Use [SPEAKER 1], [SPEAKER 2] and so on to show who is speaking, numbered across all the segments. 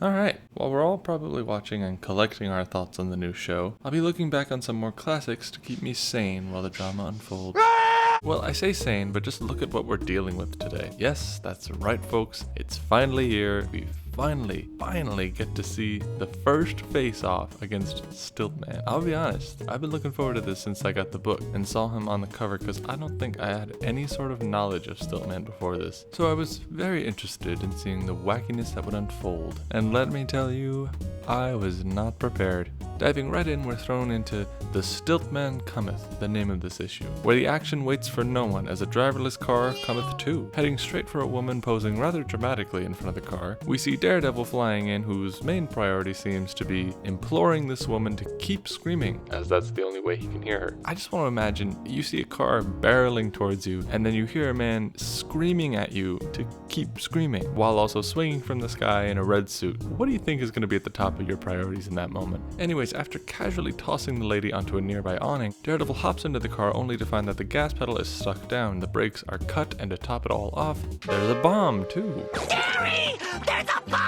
[SPEAKER 1] Alright, while we're all probably watching and collecting our thoughts on the new show, I'll be looking back on some more classics to keep me sane while the drama unfolds. Well, I say sane, but just look at what we're dealing with today. Yes, that's right, folks. It's finally here. We finally get to see the first face-off against Stilt-Man. I'll be honest, I've been looking forward to this since I got the book and saw him on the cover because I don't think I had any sort of knowledge of Stilt-Man before this. So I was very interested in seeing the wackiness that would unfold. And let me tell you, I was not prepared. Diving right in, we're thrown into The Stilt-Man Cometh, the name of this issue, where the action waits for no one as a driverless car cometh too. Heading straight for a woman posing rather dramatically in front of the car, we see Daredevil flying in, whose main priority seems to be imploring this woman to keep screaming, as that's the only way he can hear her. I just want to imagine you see a car barreling towards you, and then you hear a man screaming at you to keep screaming, while also swinging from the sky in a red suit. What do you think is going to be at the top of your priorities in that moment? Anyways, after casually tossing the lady onto a nearby awning, Daredevil hops into the car only to find that the gas pedal is stuck down, the brakes are cut, and to top it all off, there's a bomb too.
[SPEAKER 2] Jerry! There's a bomb!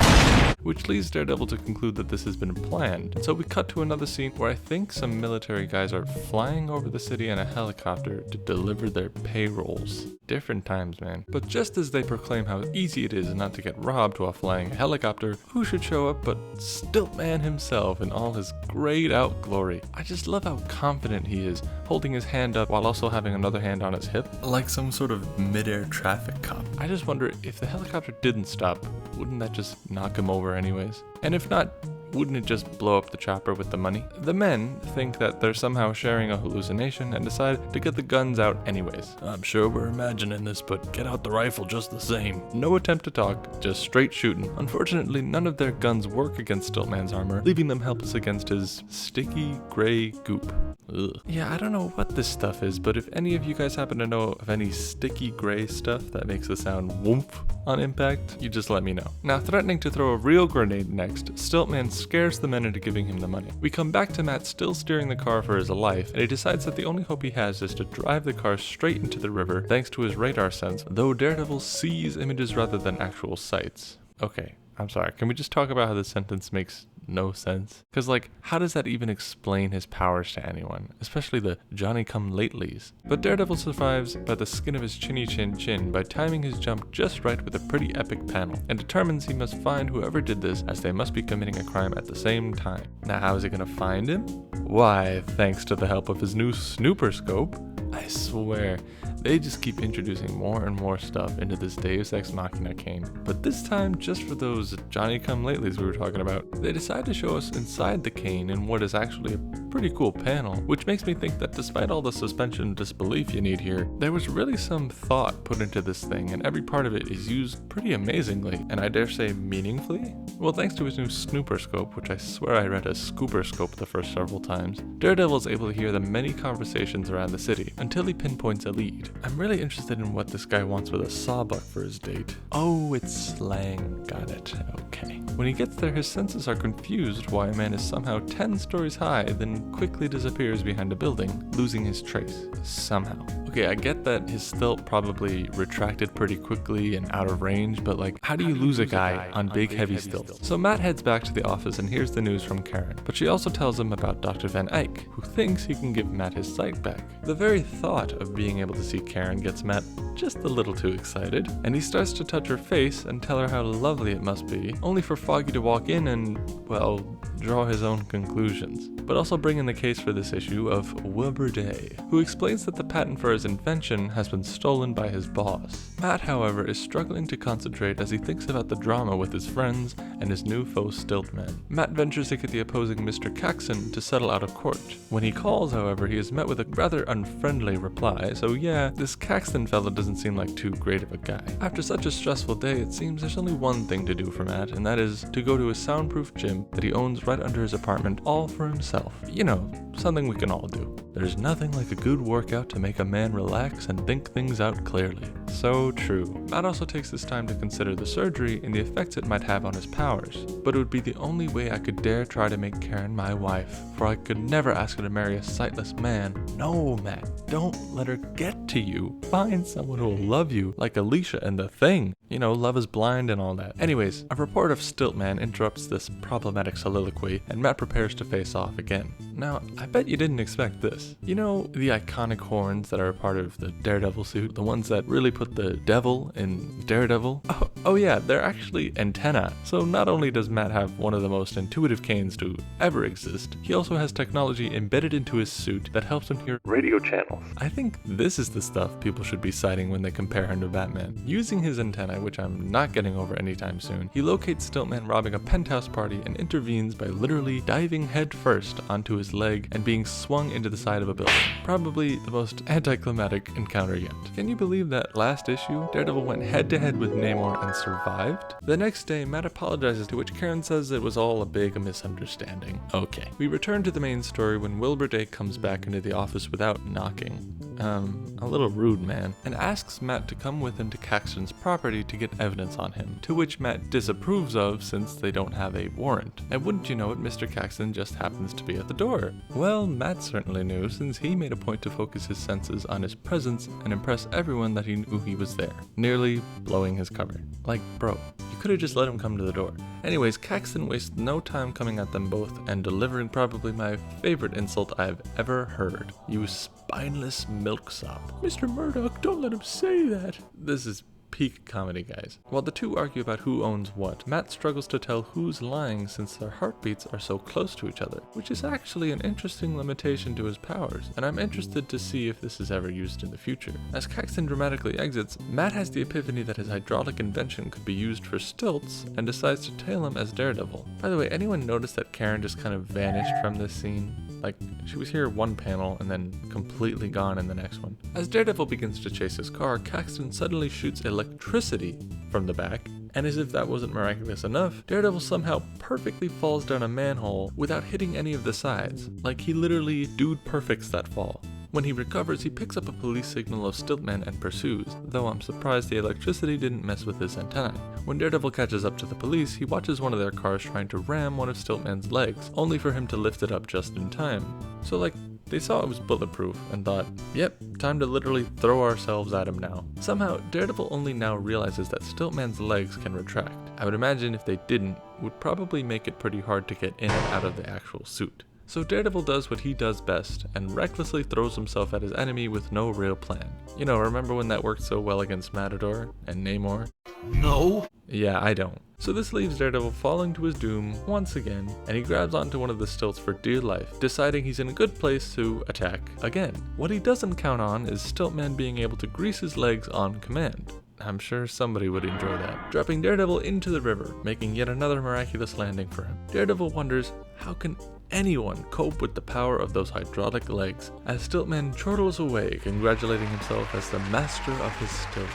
[SPEAKER 1] Which leads Daredevil to conclude that this has been planned. And so we cut to another scene where I think some military guys are flying over the city in a helicopter to deliver their payrolls. Different times, man. But just as they proclaim how easy it is not to get robbed while flying a helicopter, who should show up but Stilt-Man himself in all his grayed out glory. I just love how confident he is, holding his hand up while also having another hand on his hip, like some sort of mid-air traffic cop. I just wonder, if the helicopter didn't stop, wouldn't that just knock him over anyways? And if not, wouldn't it just blow up the chopper with the money? The men think that they're somehow sharing a hallucination and decide to get the guns out anyways. I'm sure we're imagining this, but get out the rifle just the same. No attempt to talk, just straight shooting. Unfortunately, none of their guns work against Stilt-Man's armor, leaving them helpless against his sticky gray goop. Ugh. Yeah, I don't know what this stuff is, but if any of you guys happen to know of any sticky gray stuff that makes the sound whoomp on impact, you just let me know. Now, threatening to throw a real grenade next, Stilt-Man scares the men into giving him the money. We come back to Matt still steering the car for his life, and he decides that the only hope he has is to drive the car straight into the river thanks to his radar sense, though Daredevil sees images rather than actual sights. Okay, I'm sorry, can we just talk about how this sentence makes no sense? Because, like, how does that even explain his powers to anyone, especially the Johnny-come-latelys? But Daredevil survives by the skin of his chinny chin by timing his jump just right with a pretty epic panel, and determines he must find whoever did this, as they must be committing a crime at the same time. Now, how is he gonna find him? Why, thanks to the help of his new snooper scope. I swear, they just keep introducing more and more stuff into this Deus Ex Machina cane. But this time, just for those Johnny-come-latelys we were talking about, they decide to show us inside the cane in what is actually a pretty cool panel, which makes me think that despite all the suspension of disbelief you need here, there was really some thought put into this thing, and every part of it is used pretty amazingly, and I dare say meaningfully? Well, thanks to his new snooper scope, which I swear I read as scooper scope the first several times, Daredevil is able to hear the many conversations around the city, until he pinpoints a lead. I'm really interested in what this guy wants with a sawbuck for his date. Oh, it's slang. Got it. Okay. When he gets there, his senses are confused why a man is somehow 10 stories high, then quickly disappears behind a building, losing his trace. Somehow. Okay, I get that his stilt probably retracted pretty quickly and out of range, but like, how do you lose a guy on big heavy stilts? So Matt heads back to the office and hears the news from Karen, but she also tells him about Dr. Van Eyck, who thinks he can give Matt his sight back. The very thought of being able to see Karen gets Matt just a little too excited, and he starts to touch her face and tell her how lovely it must be, only for Foggy to walk in and, well, draw his own conclusions. But also bring in the case for this issue of Wilbur Day, who explains that the patent for his invention has been stolen by his boss. Matt, however, is struggling to concentrate as he thinks about the drama with his friends and his new foe Stilt-Man. Matt ventures to get the opposing Mr. Caxton to settle out of court. When he calls, however, he is met with a rather unfriendly reply, so yeah, this Caxton fella doesn't seem like too great of a guy. After such a stressful day, it seems there's only one thing to do for Matt, and that is to go to a soundproof gym that he owns right under his apartment, all for himself. You know, something we can all do. There's nothing like a good workout to make a man relax and think things out clearly. So true. Matt also takes this time to consider the surgery and the effects it might have on his powers. But it would be the only way I could dare try to make Karen my wife, for I could never ask her to marry a sightless man. No, Matt, don't let her get to you. Find someone who will love you like Alicia and the Thing. You know, love is blind and all that. Anyways, a report of Stilt-Man interrupts this problematic soliloquy, and Matt prepares to face off again. Now, I bet you didn't expect this. You know the iconic horns that are a part of the Daredevil suit? The ones that really put the devil in Daredevil? Oh yeah, they're actually antennae. So not only does Matt have one of the most intuitive canes to ever exist, he also has technology embedded into his suit that helps him hear radio channels. I think this is the stuff people should be citing when they compare him to Batman. Using his antennae, which I'm not getting over anytime soon, he locates Stilt-Man robbing a penthouse party and intervenes by literally diving headfirst onto his leg and being swung into the side of a building. Probably the most anticlimactic encounter yet. Can you believe that last issue, Daredevil went head to head with Namor and survived? The next day, Matt apologizes, to which Karen says it was all a big misunderstanding. Okay. We return to the main story when Wilbur Day comes back into the office without knocking. A little rude, man, and asks Matt to come with him to Caxton's property to get evidence on him, to which Matt disapproves of since they don't have a warrant. And wouldn't you know it, Mr. Caxton just happens to be at the door. Well, Matt certainly knew, since he made a point to focus his senses on his presence and impress everyone that he knew he was there, nearly blowing his cover. Like, bro, you could have just let him come to the door. Anyways, Caxton wastes no time coming at them both and delivering probably my favorite insult I've ever heard. You spineless milksop. Mr. Murdoch, don't let him say that. This is peak comedy, guys. While the two argue about who owns what, Matt struggles to tell who's lying since their heartbeats are so close to each other, which is actually an interesting limitation to his powers, and I'm interested to see if this is ever used in the future. As Caxton dramatically exits, Matt has the epiphany that his hydraulic invention could be used for stilts and decides to tail him as Daredevil. By the way, anyone notice that Karen just kind of vanished from this scene? Like, she was here one panel and then completely gone in the next one. As Daredevil begins to chase his car, Caxton suddenly shoots electricity from the back, and as if that wasn't miraculous enough, Daredevil somehow perfectly falls down a manhole without hitting any of the sides. Like, he literally dude perfects that fall. When he recovers, he picks up a police signal of Stilt-Man and pursues, though I'm surprised the electricity didn't mess with his antennae. When Daredevil catches up to the police, he watches one of their cars trying to ram one of Stilt-Man's legs, only for him to lift it up just in time. So like, they saw it was bulletproof and thought, yep, time to literally throw ourselves at him now. Somehow, Daredevil only now realizes that Stilt-Man's legs can retract. I would imagine if they didn't, would probably make it pretty hard to get in and out of the actual suit. So Daredevil does what he does best, and recklessly throws himself at his enemy with no real plan. You know, remember when that worked so well against Matador and Namor?
[SPEAKER 2] No.
[SPEAKER 1] Yeah, I don't. So this leaves Daredevil falling to his doom once again, and he grabs onto one of the stilts for dear life, deciding he's in a good place to attack again. What he doesn't count on is Stilt-Man being able to grease his legs on command. I'm sure somebody would enjoy that. Dropping Daredevil into the river, making yet another miraculous landing for him. Daredevil wonders, how can anyone cope with the power of those hydraulic legs, as Stilt-Man chortles away, congratulating himself as the master of his stilts.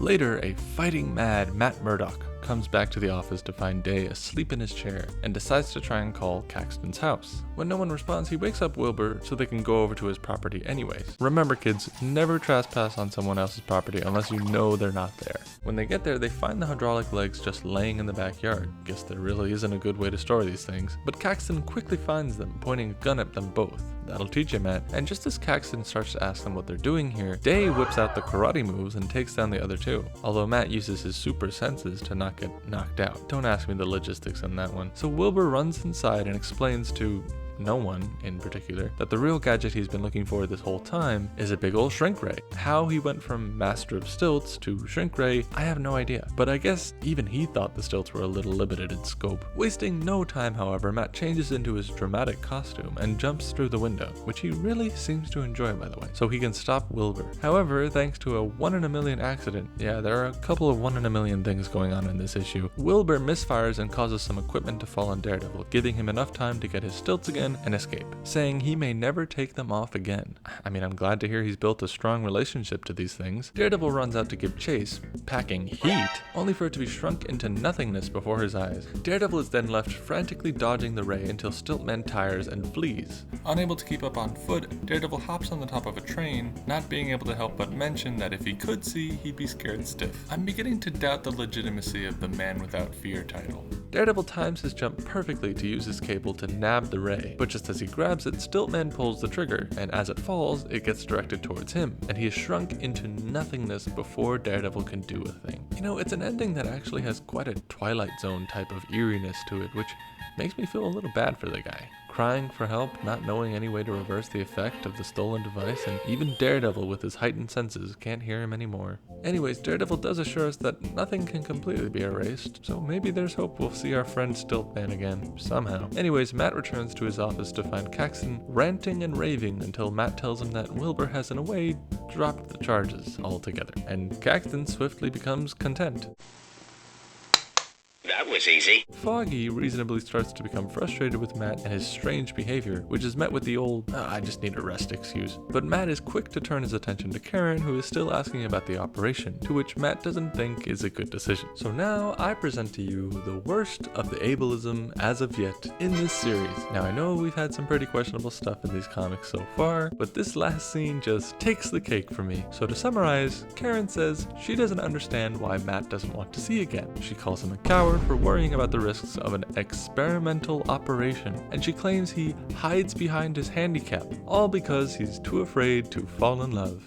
[SPEAKER 1] Later, a fighting mad Matt Murdock comes back to the office to find Day asleep in his chair and decides to try and call Caxton's house. When no one responds, he wakes up Wilbur so they can go over to his property anyways. Remember kids, never trespass on someone else's property unless you know they're not there. When they get there, they find the hydraulic legs just laying in the backyard. Guess there really isn't a good way to store these things. But Caxton quickly finds them, pointing a gun at them both. That'll teach you, Matt. And just as Caxton starts to ask them what they're doing here, Day whips out the karate moves and takes down the other two. Although Matt uses his super senses to not get knocked out. Don't ask me the logistics on that one. So Wilbur runs inside and explains to no one in particular that the real gadget he's been looking for this whole time is a big old shrink ray. How he went from master of stilts to shrink ray, I have no idea, but I guess even he thought the stilts were a little limited in scope. Wasting no time, however, Matt changes into his dramatic costume and jumps through the window, which he really seems to enjoy, by the way, so he can stop Wilbur. However, thanks to a 1 in a million accident, yeah, there are a couple of 1 in a million things going on in this issue, Wilbur misfires and causes some equipment to fall on Daredevil, giving him enough time to get his stilts again and escape, saying he may never take them off again. I mean, I'm glad to hear he's built a strong relationship to these things. Daredevil runs out to give chase, packing heat, only for it to be shrunk into nothingness before his eyes. Daredevil is then left frantically dodging the ray until Stilt-Man tires and flees. Unable to keep up on foot, Daredevil hops on the top of a train, not being able to help but mention that if he could see, he'd be scared stiff. I'm beginning to doubt the legitimacy of the Man Without Fear title. Daredevil times his jump perfectly to use his cable to nab the ray, away. But just as he grabs it, Stilt-Man pulls the trigger, and as it falls, it gets directed towards him, and he is shrunk into nothingness before Daredevil can do a thing. You know, it's an ending that actually has quite a Twilight Zone type of eeriness to it, which makes me feel a little bad for the guy. Crying for help, not knowing any way to reverse the effect of the stolen device, and even Daredevil with his heightened senses can't hear him anymore. Anyways, Daredevil does assure us that nothing can completely be erased, so maybe there's hope we'll see our friend Stilt-Man again, somehow. Anyways, Matt returns to his office to find Caxton ranting and raving until Matt tells him that Wilbur has in a way dropped the charges altogether, and Caxton swiftly becomes content.
[SPEAKER 2] That was easy.
[SPEAKER 1] Foggy reasonably starts to become frustrated with Matt and his strange behavior, which is met with the old, I just need a rest excuse. But Matt is quick to turn his attention to Karen, who is still asking about the operation, to which Matt doesn't think is a good decision. So now I present to you the worst of the ableism as of yet in this series. Now I know we've had some pretty questionable stuff in these comics so far, but this last scene just takes the cake for me. So to summarize, Karen says she doesn't understand why Matt doesn't want to see again. She calls him a coward for worrying about the risks of an experimental operation, and she claims he hides behind his handicap, all because he's too afraid to fall in love.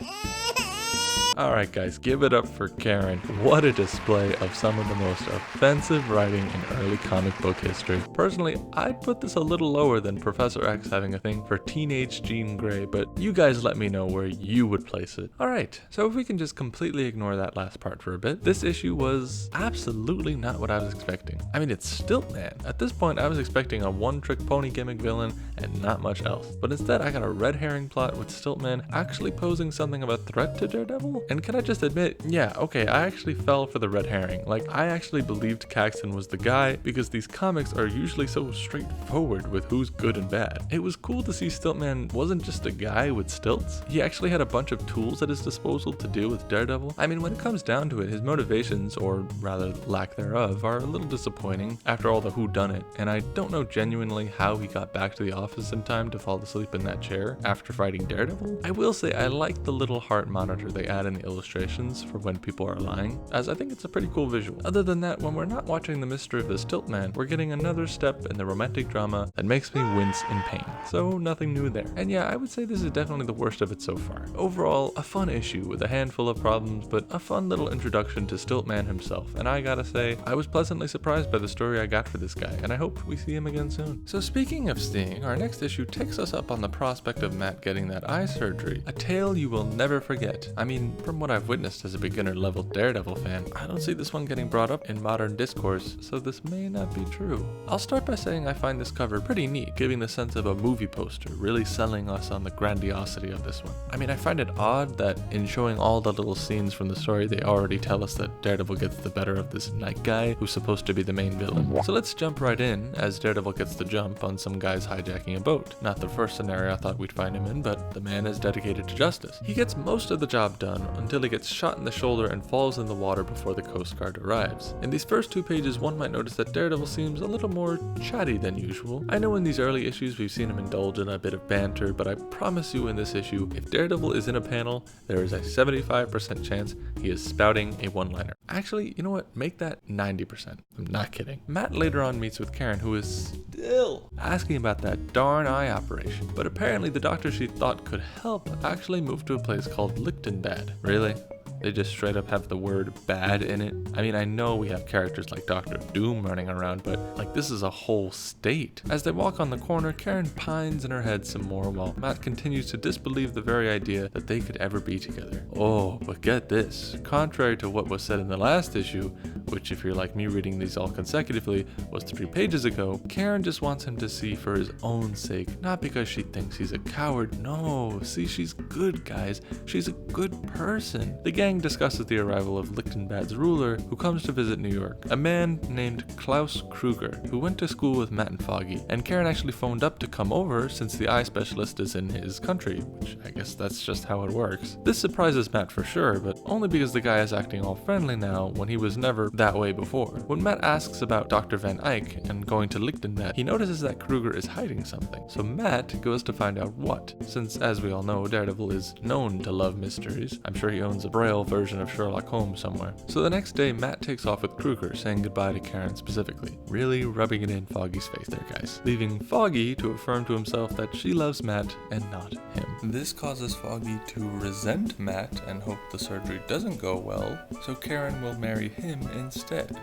[SPEAKER 1] Alright guys, give it up for Karen. What a display of some of the most offensive writing in early comic book history. Personally, I'd put this a little lower than Professor X having a thing for teenage Jean Grey, but you guys let me know where you would place it. Alright, so if we can just completely ignore that last part for a bit, this issue was absolutely not what I was expecting. I mean, it's Stilt-Man. At this point, I was expecting a one-trick pony gimmick villain and not much else. But instead, I got a red herring plot with Stilt-Man actually posing something of a threat to Daredevil. And can I just admit, yeah, okay, I actually fell for the red herring. Like, I actually believed Caxton was the guy because these comics are usually so straightforward with who's good and bad. It was cool to see Stilt-Man wasn't just a guy with stilts. He actually had a bunch of tools at his disposal to deal with Daredevil. I mean, when it comes down to it, his motivations, or rather lack thereof, are a little disappointing after all the whodunit, and I don't know genuinely how he got back to the office in time to fall asleep in that chair after fighting Daredevil. I will say I like the little heart monitor they add in the illustrations for when people are lying, as I think it's a pretty cool visual. Other than that, when we're not watching the mystery of the Stilt-Man, we're getting another step in the romantic drama that makes me wince in pain. So nothing new there. And yeah, I would say this is definitely the worst of it so far. Overall, a fun issue with a handful of problems, but a fun little introduction to Stilt-Man himself. And I gotta say, I was pleasantly surprised by the story I got for this guy, and I hope we see him again soon. So speaking of seeing, our next issue takes us up on the prospect of Matt getting that eye surgery, a tale you will never forget. I mean, from what I've witnessed as a beginner level Daredevil fan, I don't see this one getting brought up in modern discourse, so this may not be true. I'll start by saying I find this cover pretty neat, giving the sense of a movie poster, really selling us on the grandiosity of this one. I mean, I find it odd that in showing all the little scenes from the story, they already tell us that Daredevil gets the better of this night guy who's supposed to be the main villain. So let's jump right in, as Daredevil gets the jump on some guys hijacking a boat. Not the first scenario I thought we'd find him in, but the man is dedicated to justice. He gets most of the job done until he gets shot in the shoulder and falls in the water before the Coast Guard arrives. In these first 2 pages, one might notice that Daredevil seems a little more chatty than usual. I know in these early issues we've seen him indulge in a bit of banter, but I promise you in this issue, if Daredevil is in a panel, there is a 75% chance he is spouting a one-liner. Actually, you know what? Make that 90%. I'm not kidding. Matt later on meets with Karen, who is still asking about that darn eye operation, but apparently the doctor she thought could help actually moved to a place called Lichtenbad. Really? They just straight up have the word bad in it. I mean, I know we have characters like Dr. Doom running around, but like this is a whole state. As they walk on the corner, Karen pines in her head some more while Matt continues to disbelieve the very idea that they could ever be together. Oh, but get this. Contrary to what was said in the last issue, which if you're like me reading these all consecutively was 3 pages ago, Karen just wants him to see for his own sake, not because she thinks he's a coward. No, see, she's good, guys. She's a good person. The gang discusses the arrival of Lichtenbad's ruler, who comes to visit New York, a man named Klaus Kruger, who went to school with Matt and Foggy, and Karen actually phoned up to come over since the eye specialist is in his country, which I guess that's just how it works. This surprises Matt for sure, but only because the guy is acting all friendly now when he was never that way before. When Matt asks about Dr. Van Eyck and going to Lichtenbad, he notices that Kruger is hiding something, so Matt goes to find out what, since as we all know, Daredevil is known to love mysteries. I'm sure he owns a Braille male version of Sherlock Holmes somewhere. So the next day, Matt takes off with Kruger, saying goodbye to Karen specifically. Really rubbing it in Foggy's face there, guys. Leaving Foggy to affirm to himself that she loves Matt and not him. This causes Foggy to resent Matt and hope the surgery doesn't go well, so Karen will marry him instead.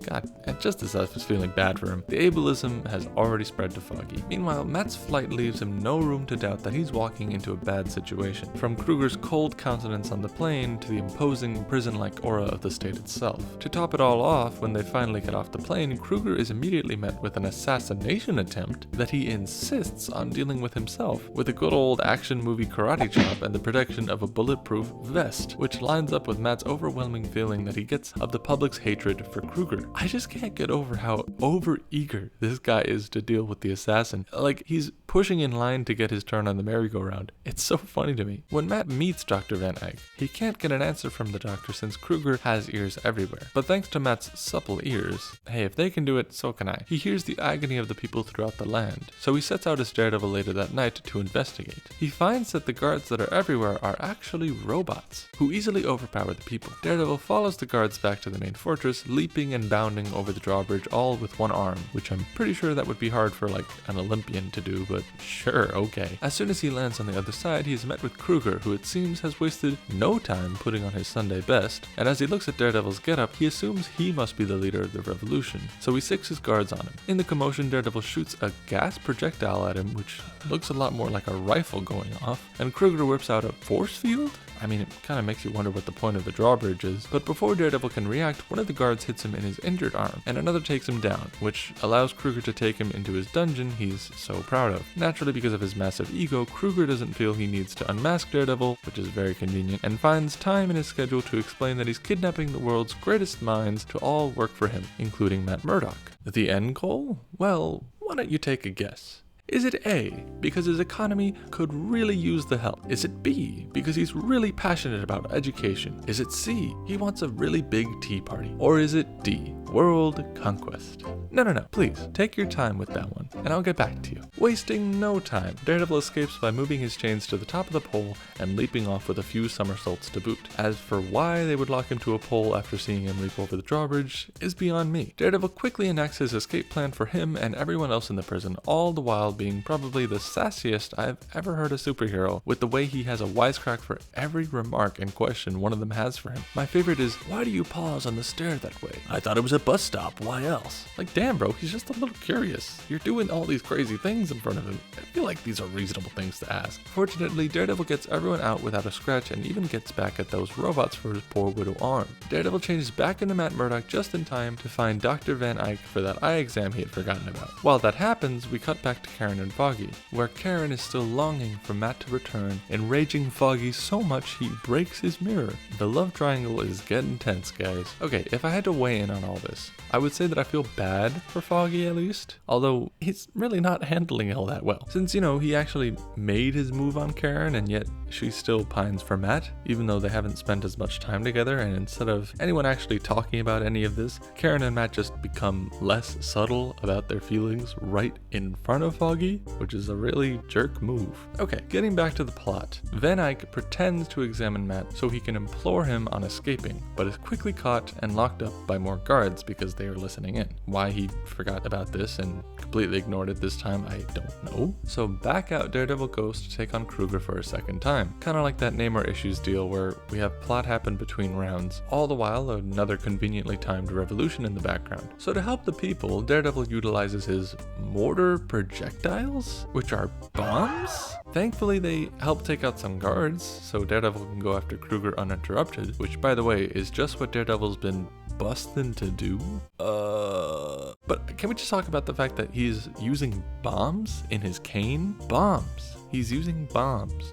[SPEAKER 1] God, and just as I was feeling bad for him, the ableism has already spread to Foggy. Meanwhile, Matt's flight leaves him no room to doubt that he's walking into a bad situation. From Kruger's cold countenance on the plane to the imposing prison-like aura of the state itself. To top it all off, when they finally get off the plane, Kruger is immediately met with an assassination attempt that he insists on dealing with himself, with a good old action movie karate chop and the protection of a bulletproof vest, which lines up with Matt's overwhelming feeling that he gets of the public's hatred for Kruger. I just can't get over how over-eager this guy is to deal with the assassin. Like, he's pushing in line to get his turn on the merry-go-round. It's so funny to me. When Matt meets Dr. Van Eyck, he can't get an answer from the doctor since Kruger has ears everywhere. But thanks to Matt's supple ears, hey, if they can do it, so can I. He hears the agony of the people throughout the land, so he sets out as Daredevil later that night to investigate. He finds that the guards that are everywhere are actually robots, who easily overpower the people. Daredevil follows the guards back to the main fortress, leaping and bounding over the drawbridge all with one arm, which I'm pretty sure that would be hard for like an Olympian to do, but sure, okay. As soon as he lands on the other side, he is met with Kruger, who it seems has wasted no time putting on his Sunday best, and as he looks at Daredevil's getup, he assumes he must be the leader of the revolution, so he sicks his guards on him. In the commotion, Daredevil shoots a gas projectile at him, which looks a lot more like a rifle going off, and Kruger whips out a force field? I mean, it kind of makes you wonder what the point of the drawbridge is, but before Daredevil can react, one of the guards hits him in his injured arm, and another takes him down, which allows Kruger to take him into his dungeon he's so proud of. Naturally, because of his massive ego, Kruger doesn't feel he needs to unmask Daredevil, which is very convenient, and finds time in his schedule to explain that he's kidnapping the world's greatest minds to all work for him, including Matt Murdock. The end goal? Well, why don't you take a guess? Is it A, because his economy could really use the help? Is it B, because he's really passionate about education? Is it C, he wants a really big tea party? Or is it D, world conquest? No, please, take your time with that one, and I'll get back to you. Wasting no time, Daredevil escapes by moving his chains to the top of the pole and leaping off with a few somersaults to boot. As for why they would lock him to a pole after seeing him leap over the drawbridge is beyond me. Daredevil quickly enacts his escape plan for him and everyone else in the prison, all the while being probably the sassiest I've ever heard a superhero, with the way he has a wisecrack for every remark and question one of them has for him. My favorite is, why do you pause on the stair that way? I thought it was a bus stop, why else? Like, damn bro, he's just a little curious. You're doing all these crazy things in front of him. I feel like these are reasonable things to ask. Fortunately, Daredevil gets everyone out without a scratch and even gets back at those robots for his poor widow arm. Daredevil changes back into Matt Murdock just in time to find Dr. Van Eyck for that eye exam he had forgotten about. While that happens, we cut back to Karen and Foggy, where Karen is still longing for Matt to return, enraging Foggy so much he breaks his mirror. The love triangle is getting tense, guys. Okay, if I had to weigh in on all this, I would say that I feel bad for Foggy at least, although he's really not handling it all that well. Since, you know, he actually made his move on Karen and yet she still pines for Matt, even though they haven't spent as much time together, and instead of anyone actually talking about any of this, Karen and Matt just become less subtle about their feelings right in front of Foggy, which is a really jerk move. Okay, getting back to the plot. Van Eyck pretends to examine Matt so he can implore him on escaping, but is quickly caught and locked up by more guards because they are listening in. Why he forgot about this and completely ignored it this time, I don't know. So back out Daredevil goes to take on Kruger for a second time. Kinda like that name or issues deal where we have plot happen between rounds, all the while another conveniently timed revolution in the background. So to help the people, Daredevil utilizes his mortar projectiles, which are bombs? Thankfully they help take out some guards, so Daredevil can go after Kruger uninterrupted, which by the way is just what Daredevil's been busting to do. But can we just talk about the fact that he's using bombs in his cane? Bombs. He's using bombs.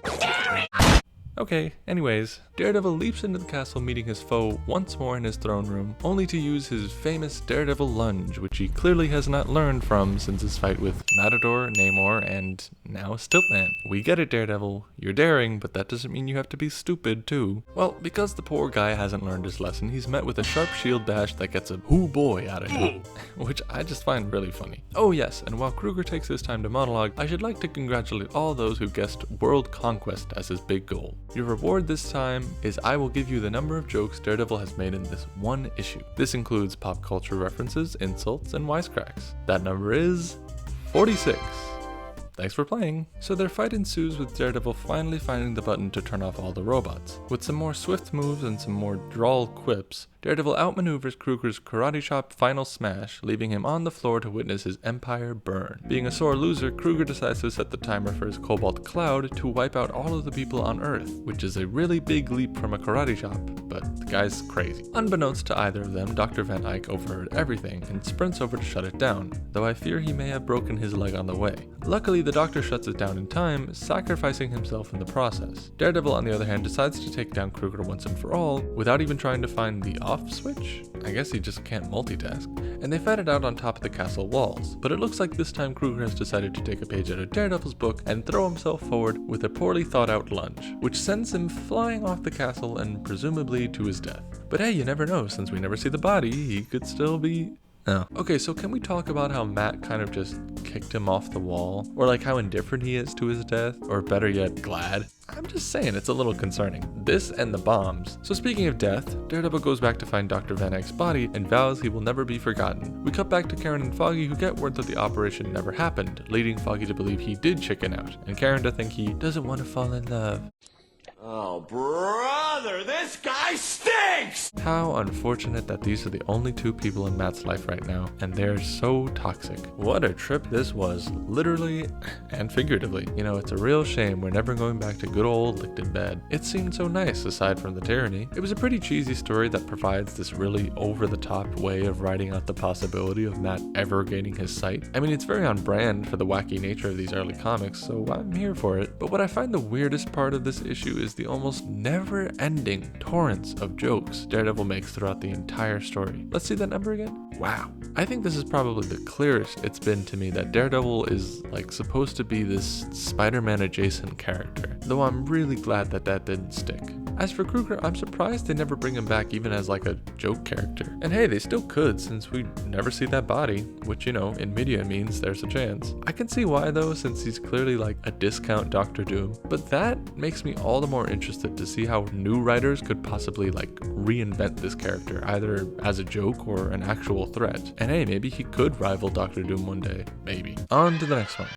[SPEAKER 1] Okay, anyways, Daredevil leaps into the castle meeting his foe once more in his throne room, only to use his famous Daredevil lunge, which he clearly has not learned from since his fight with Matador, Namor, and now Stilt-Man. We get it, Daredevil, you're daring, but that doesn't mean you have to be stupid too. Well, because the poor guy hasn't learned his lesson, he's met with a sharp shield bash that gets a hoo boy out of him, which I just find really funny. Oh yes, and while Kruger takes his time to monologue, I should like to congratulate all those who guessed world conquest as his big goal. Your reward this time is I will give you the number of jokes Daredevil has made in this one issue. This includes pop culture references, insults, and wisecracks. That number is 46. Thanks for playing. So their fight ensues with Daredevil finally finding the button to turn off all the robots. With some more swift moves and some more drawl quips, Daredevil outmaneuvers Kruger's karate chop final smash, leaving him on the floor to witness his empire burn. Being a sore loser, Kruger decides to set the timer for his cobalt cloud to wipe out all of the people on Earth, which is a really big leap from a karate chop, but the guy's crazy. Unbeknownst to either of them, Dr. Van Eyck overheard everything and sprints over to shut it down, though I fear he may have broken his leg on the way. Luckily, the doctor shuts it down in time, sacrificing himself in the process. Daredevil, on the other hand, decides to take down Kruger once and for all, without even trying to find the off switch? I guess he just can't multitask. And they fight it out on top of the castle walls, but it looks like this time Kruger has decided to take a page out of Daredevil's book and throw himself forward with a poorly thought out lunge, which sends him flying off the castle and presumably to his death. But hey, you never know, since we never see the body, he could still be... Oh. Okay, so can we talk about how Matt kind of just kicked him off the wall? Or like how indifferent he is to his death? Or better yet, glad? I'm just saying, it's a little concerning. This and the bombs. So speaking of death, Daredevil goes back to find Dr. Van Eyck's body and vows he will never be forgotten. We cut back to Karen and Foggy, who get word that the operation never happened, leading Foggy to believe he did chicken out, and Karen to think he doesn't want to fall in love.
[SPEAKER 2] Oh, brother, this guy stinks!
[SPEAKER 1] How unfortunate that these are the only two people in Matt's life right now, and they're so toxic. What a trip this was, literally and figuratively. You know, it's a real shame we're never going back to good old Lichtenbad. It seemed so nice aside from the tyranny. It was a pretty cheesy story that provides this really over-the-top way of writing out the possibility of Matt ever gaining his sight. I mean, it's very on brand for the wacky nature of these early comics, so I'm here for it. But what I find the weirdest part of this issue is the almost never-ending torrents of jokes Daredevil makes throughout the entire story. Let's see that number again. Wow. I think this is probably the clearest it's been to me that Daredevil is like supposed to be this Spider-Man adjacent character, though I'm really glad that that didn't stick. As for Kruger, I'm surprised they never bring him back even as like a joke character. And hey, they still could since we never see that body, which, you know, in media means there's a chance. I can see why though, since he's clearly like a discount Doctor Doom, but that makes me all the more interested to see how new writers could possibly like reinvent this character, either as a joke or an actual threat. And hey, maybe he could rival Doctor Doom one day. Maybe. On to the next one.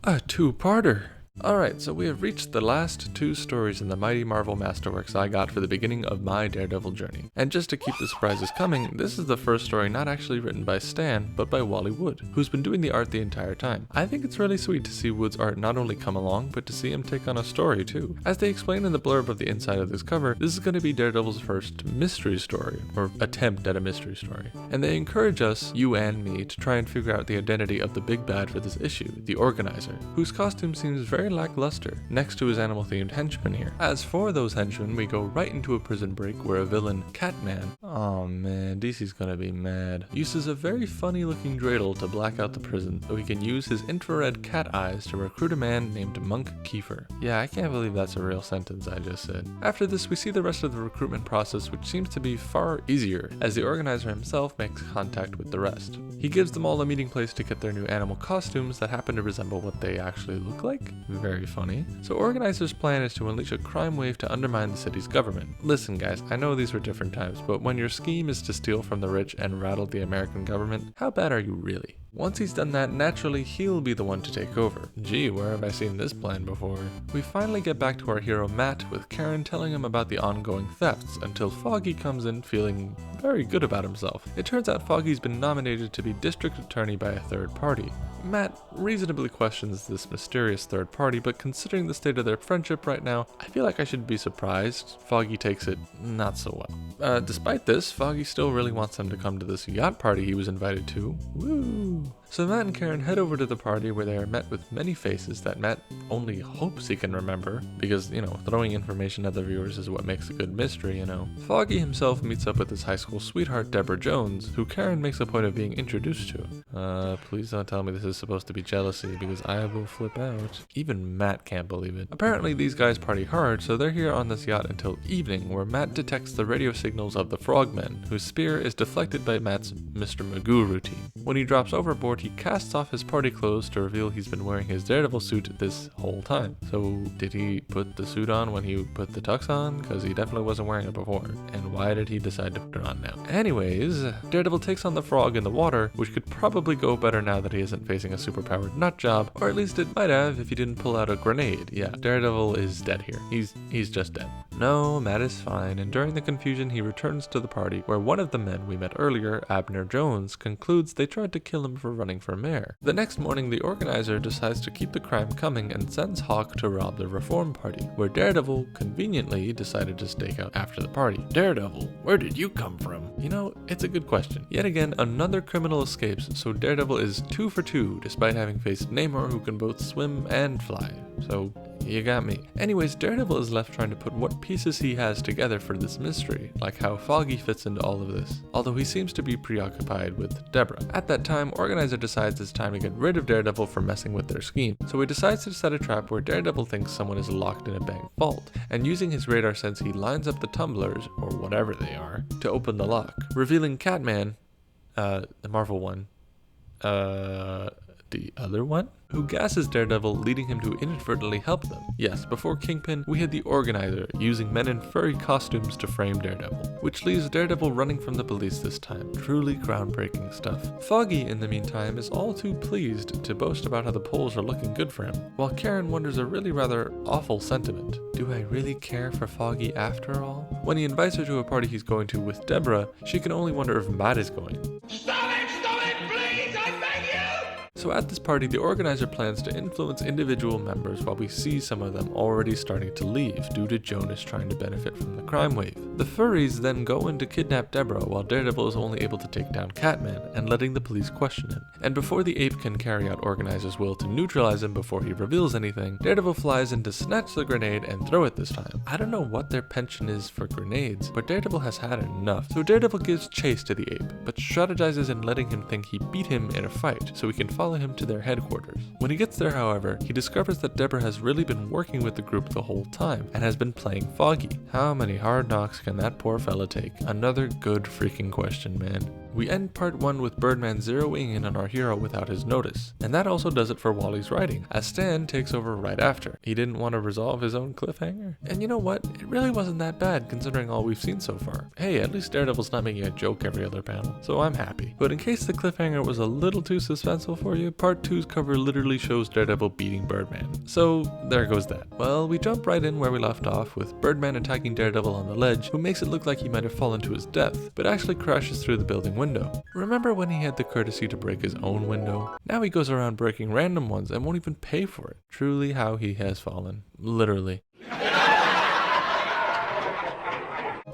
[SPEAKER 1] A two-parter. Alright, so we have reached the last two stories in the mighty Marvel Masterworks I got for the beginning of my Daredevil journey. And just to keep the surprises coming, this is the first story not actually written by Stan, but by Wally Wood, who's been doing the art the entire time. I think it's really sweet to see Wood's art not only come along, but to see him take on a story too. As they explain in the blurb of the inside of this cover, this is going to be Daredevil's first mystery story, or attempt at a mystery story. And they encourage us, you and me, to try and figure out the identity of the big bad for this issue, the Organizer, whose costume seems very lackluster, next to his animal-themed henchmen here. As for those henchmen, we go right into a prison break where a villain, Catman, oh man, DC's gonna be mad, uses a very funny-looking dreidel to black out the prison so he can use his infrared cat eyes to recruit a man named Monk Kiefer. Yeah, I can't believe that's a real sentence I just said. After this, we see the rest of the recruitment process, which seems to be far easier, as the Organizer himself makes contact with the rest. He gives them all a meeting place to get their new animal costumes that happen to resemble what they actually look like. Very funny. So Organizer's plan is to unleash a crime wave to undermine the city's government. Listen guys, I know these were different times, but when your scheme is to steal from the rich and rattle the American government, how bad are you really? Once he's done that, naturally he'll be the one to take over. Gee, where have I seen this plan before? We finally get back to our hero Matt, with Karen telling him about the ongoing thefts, until Foggy comes in feeling very good about himself. It turns out Foggy's been nominated to be district attorney by a third party. Matt reasonably questions this mysterious third party, but considering the state of their friendship right now, I feel like I should be surprised Foggy takes it not so well. Despite this, Foggy still really wants them to come to this yacht party he was invited to. Woo! So Matt and Karen head over to the party where they are met with many faces that Matt only hopes he can remember, because, you know, throwing information at the viewers is what makes a good mystery, you know. Foggy himself meets up with his high school sweetheart Deborah Jones, who Karen makes a point of being introduced to. Please don't tell me this is supposed to be jealousy, because I will flip out. Even Matt can't believe it. Apparently these guys party hard, so they're here on this yacht until evening, where Matt detects the radio signals of the Frogmen, whose spear is deflected by Matt's Mr. Magoo routine. When he drops overboard, report, he casts off his party clothes to reveal he's been wearing his Daredevil suit this whole time. So did he put the suit on when he put the tux on? Because he definitely wasn't wearing it before. And why did he decide to put it on now? Anyways, Daredevil takes on the frog in the water, which could probably go better now that he isn't facing a superpowered nut job, or at least it might have if he didn't pull out a grenade. Yeah, Daredevil is dead here. He's just dead. No, Matt is fine, and during the confusion he returns to the party where one of the men we met earlier, Abner Jones, concludes they tried to kill him for running for mayor. The next morning the organizer decides to keep the crime coming and sends Hawk to rob the Reform Party, where Daredevil conveniently decided to stake out after the party. Daredevil, where did you come from? You know, it's a good question. Yet again, another criminal escapes, so Daredevil is 2 for 2 despite having faced Namor, who can both swim and fly. So you got me. Anyways, Daredevil is left trying to put what pieces he has together for this mystery, like how Foggy fits into all of this, although he seems to be preoccupied with Deborah. At that time, Organizer decides it's time to get rid of Daredevil for messing with their scheme, so he decides to set a trap where Daredevil thinks someone is locked in a bank vault, and using his radar sense he lines up the tumblers, or whatever they are, to open the lock, revealing Catman, the Marvel one, the other one? Who gasses Daredevil, leading him to inadvertently help them. Yes, before Kingpin, we had the Organizer using men in furry costumes to frame Daredevil, which leaves Daredevil running from the police this time. Truly groundbreaking stuff. Foggy, in the meantime, is all too pleased to boast about how the polls are looking good for him, while Karen wonders a really rather awful sentiment. Do I really care for Foggy after all? When he invites her to a party he's going to with Deborah, she can only wonder if Matt is going.
[SPEAKER 2] Stop it, please, I beg you!
[SPEAKER 1] So at this party, the organizer plans to influence individual members while we see some of them already starting to leave due to Jonas trying to benefit from the crime wave. The furries then go in to kidnap Deborah while Daredevil is only able to take down Catman and letting the police question him. And before the ape can carry out Organizer's will to neutralize him before he reveals anything, Daredevil flies in to snatch the grenade and throw it this time. I don't know what their penchant is for grenades, but Daredevil has had enough. So Daredevil gives chase to the ape, but strategizes in letting him think he beat him in a fight so he can follow him to their headquarters. When he gets there, however, he discovers that Deborah has really been working with the group the whole time and has been playing Foggy. How many hard knocks can that poor fella take? Another good freaking question, man. We end part 1 with Birdman zeroing in on our hero without his notice, and that also does it for Wally's writing, as Stan takes over right after. He didn't want to resolve his own cliffhanger? And you know what? It really wasn't that bad considering all we've seen so far. Hey, at least Daredevil's not making a joke every other panel, so I'm happy. But in case the cliffhanger was a little too suspenseful for you, part 2's cover literally shows Daredevil beating Birdman. So there goes that. Well, we jump right in where we left off with Birdman attacking Daredevil on the ledge, who makes it look like he might have fallen to his death, but actually crashes through the building window. Remember when he had the courtesy to break his own window? Now he goes around breaking random ones and won't even pay for it. Truly how he has fallen. Literally.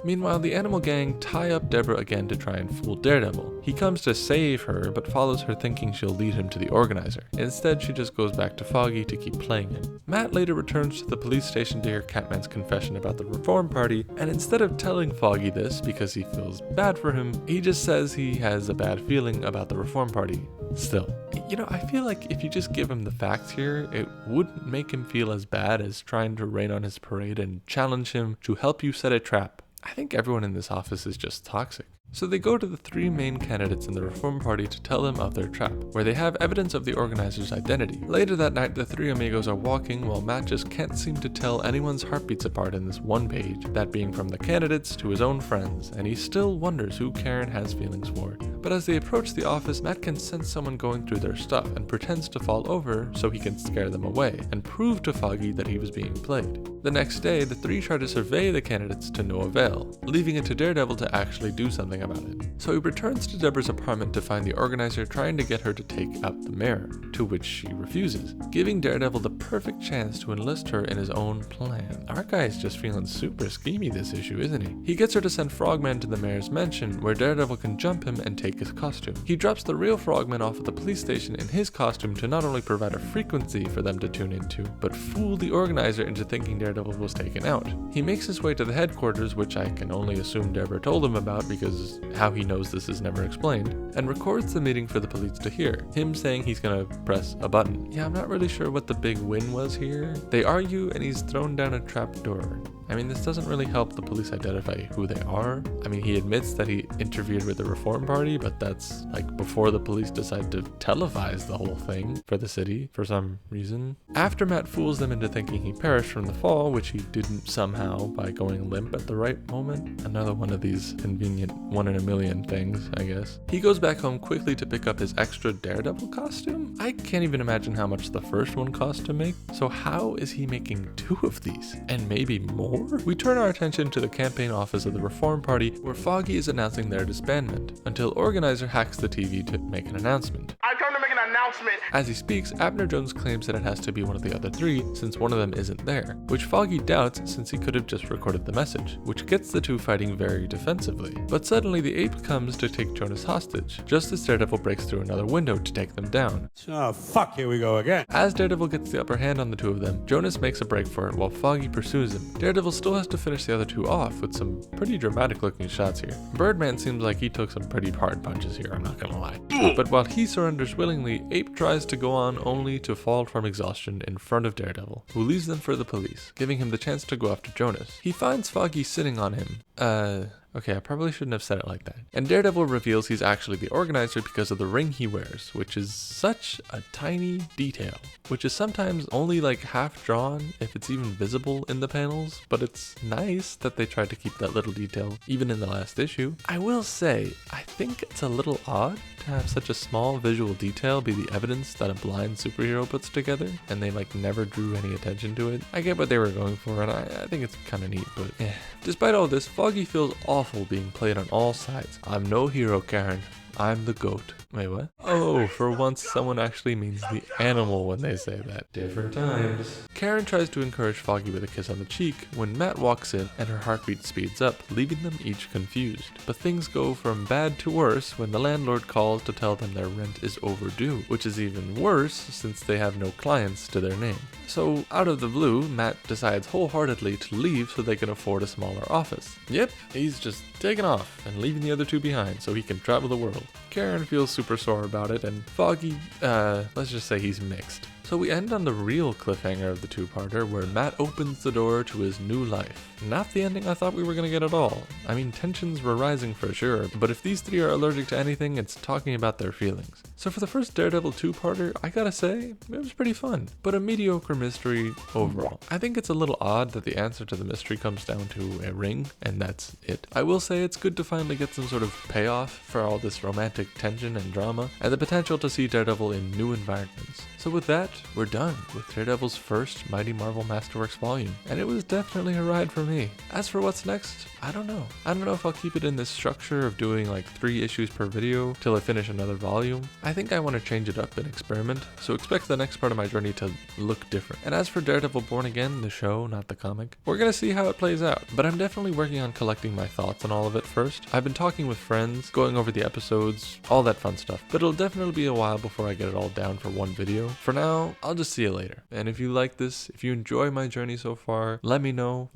[SPEAKER 1] Meanwhile, the animal gang tie up Deborah again to try and fool Daredevil. He comes to save her, but follows her thinking she'll lead him to the organizer. Instead, she just goes back to Foggy to keep playing him. Matt later returns to the police station to hear Catman's confession about the Reform Party, and instead of telling Foggy this because he feels bad for him, he just says he has a bad feeling about the Reform Party still. You know, I feel like if you just give him the facts here, it wouldn't make him feel as bad as trying to rain on his parade and challenge him to help you set a trap. I think everyone in this office is just toxic. So they go to the 3 main candidates in the Reform Party to tell them of their trap, where they have evidence of the organizer's identity. Later that night, the 3 amigos are walking while Matt just can't seem to tell anyone's heartbeats apart in this one page, that being from the candidates to his own friends, and he still wonders who Karen has feelings for. But as they approach the office, Matt can sense someone going through their stuff and pretends to fall over so he can scare them away and prove to Foggy that he was being played. The next day, the 3 try to survey the candidates to no avail, leaving it to Daredevil to actually do something about it. So he returns to Deborah's apartment to find the organizer trying to get her to take out the mayor, to which she refuses, giving Daredevil the perfect chance to enlist her in his own plan. Our guy is just feeling super schemy this issue, isn't he? He gets her to send Frogman to the mayor's mansion, where Daredevil can jump him and take his costume. He drops the real Frogman off at the police station in his costume to not only provide a frequency for them to tune into, but fool the organizer into thinking Daredevil was taken out. He makes his way to the headquarters, which I can only assume Deborah told him about because how he knows this is never explained, and records the meeting for the police to hear, him saying he's gonna press a button. Yeah, I'm not really sure what the big win was here. They argue and he's thrown down a trap door. I mean, this doesn't really help the police identify who they are. I mean, he admits that he interfered with the Reform Party, but that's like before the police decide to televise the whole thing for the city for some reason. After Matt fools them into thinking he perished from the fall, which he didn't somehow by going limp at the right moment, another one of these convenient 1 in a million things, I guess. He goes back home quickly to pick up his extra Daredevil costume. I can't even imagine how much the first one cost to make, so how is he making 2 of these? And maybe more? We turn our attention to the campaign office of the Reform Party, where Foggy is announcing their disbandment, until Organizer hacks the TV to make an announcement.
[SPEAKER 2] I've come to make an announcement.
[SPEAKER 1] As he speaks, Abner Jones claims that it has to be one of the other 3, since one of them isn't there, which Foggy doubts since he could have just recorded the message, which gets the 2 fighting very defensively. But suddenly the ape comes to take Jonas hostage, just as Daredevil breaks through another window to take them down.
[SPEAKER 3] Oh, fuck, here we go again.
[SPEAKER 1] As Daredevil gets the upper hand on the 2 of them, Jonas makes a break for it while Foggy pursues him. Daredevil still has to finish the other 2 off with some pretty dramatic looking shots here. Birdman seems like he took some pretty hard punches here, I'm not gonna lie. But while he surrenders willingly, Ape tries to go on only to fall from exhaustion in front of Daredevil, who leaves them for the police, giving him the chance to go after Jonas. He finds Foggy sitting on him. Okay, I probably shouldn't have said it like that. And Daredevil reveals he's actually the organizer because of the ring he wears, which is such a tiny detail, which is sometimes only like half drawn if it's even visible in the panels, but it's nice that they tried to keep that little detail even in the last issue. I will say, I think it's a little odd to have such a small visual detail be the evidence that a blind superhero puts together, and they like never drew any attention to it. I get what they were going for, and I think it's kind of neat, but eh. Despite all this, Foggy feels awful being played on all sides. I'm no hero, Karen. I'm the goat. Wait, what? Oh, for once someone actually means the animal when they say that. Different times. Karen tries to encourage Foggy with a kiss on the cheek when Matt walks in and her heartbeat speeds up, leaving them each confused. But things go from bad to worse when the landlord calls to tell them their rent is overdue, which is even worse since they have no clients to their name. So, out of the blue, Matt decides wholeheartedly to leave so they can afford a smaller office. Yep, he's just taking off and leaving the other 2 behind so he can travel the world. Karen feels super sore about it, and Foggy, let's just say he's mixed. So we end on the real cliffhanger of the 2-parter where Matt opens the door to his new life. Not the ending I thought we were going to get at all. I mean, tensions were rising for sure, but if these 3 are allergic to anything, it's talking about their feelings. So for the first Daredevil 2-parter, I gotta say, it was pretty fun, but a mediocre mystery overall. I think it's a little odd that the answer to the mystery comes down to a ring, and that's it. I will say it's good to finally get some sort of payoff for all this romantic tension and drama, and the potential to see Daredevil in new environments. So with that, we're done with Daredevil's first Mighty Marvel Masterworks volume, and it was definitely a ride for me. As for what's next, I don't know. I don't know if I'll keep it in this structure of doing like 3 issues per video till I finish another volume. I think I want to change it up and experiment, so expect the next part of my journey to look different. And as for Daredevil Born Again, the show, not the comic, we're gonna see how it plays out, but I'm definitely working on collecting my thoughts on all of it first. I've been talking with friends, going over the episodes, all that fun stuff, but it'll definitely be a while before I get it all down for one video. For now, I'll just see you later. And if you like this, if you enjoy my journey so far, let me know,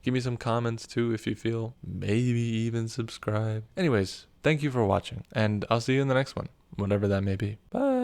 [SPEAKER 1] give me some comments too if you feel, maybe even subscribe. Anyways, thank you for watching, and I'll see you in the next one, whatever that may be. Bye!